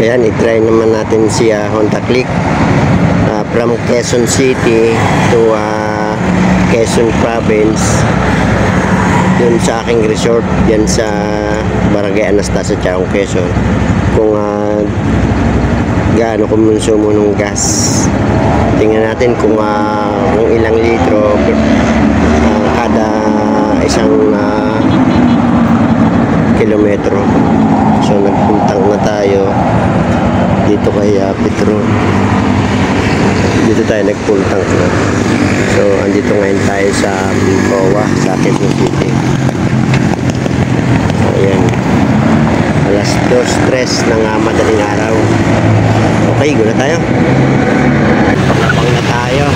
Ayan, i-try naman natin si Honda Click from Quezon City to Quezon Province, dun sa aking resort dyan sa Barangay Anastasia, Chaong, Quezon, kung gaano kumonsumo ng gas. Tingnan natin kung ilang litro kada isang kilometro. So nagpuntang na tayo dito kay Petron. Dito tayo nagpuntang na. So andito ngayon tayo sa Bicoa, sa Quezon City. So ayan, alas 2:03 ng madaling araw. Okay, go na tayo. Pangapang na tayo.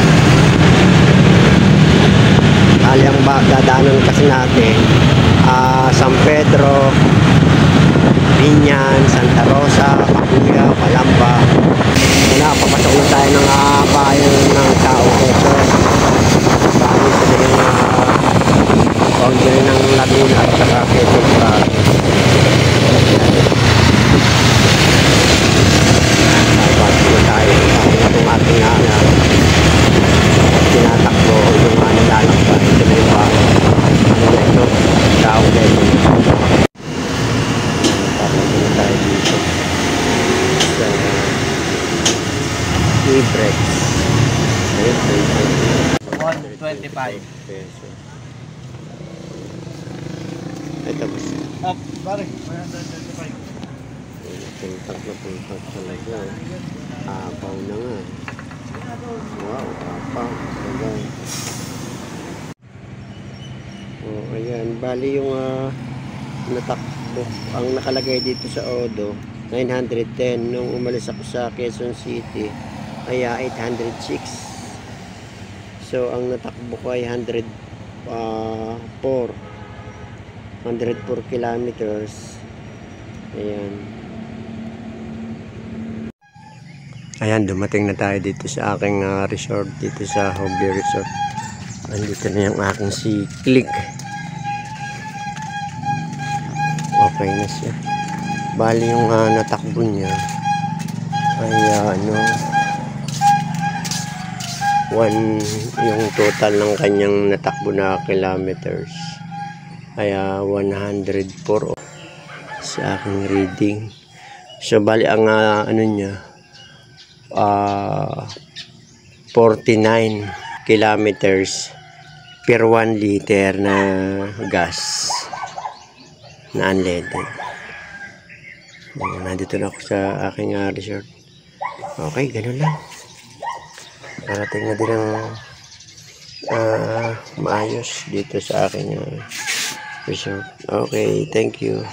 Alyang dadaanan kasi natin San Pedro, Binyan, Santa Rosa, Pacuya, Palamba. Napapasok na tayo ng bayan ng Chaong, Quezon. Bayan sa din boundary ng Laguna at saka Quezon Province. Napapasok na tayo. Itong ating tinatakbo, yung nilalakban. Ito na yung Chaong, Quezon. Tayo dito sa e-breaks 125 pesos. Ay, tapos pare 125. puntak talaga. Apaw na nga. Wow, apaw talaga. Ayan, bali yung natakbo, ang nakalagay dito sa Odo 910. Nung umalis ako sa Quezon City ay 806. So ang natakbo ko ay 104 kilometers. Ayan, dumating na tayo dito sa aking resort, dito sa Hobby Resort. Andito na yung aking si Click. Okay na siya. Bali yung natakbo niya ay yung total ng kanyang natakbo na kilometers ay 104 sa aking reading. So bali ang niya 49 kilometers per 1 liter na gas na unleaded. Nandito na ako sa aking resort. Okay, ganun lang. Parating na din ang maayos dito sa aking resort. Okay, thank you.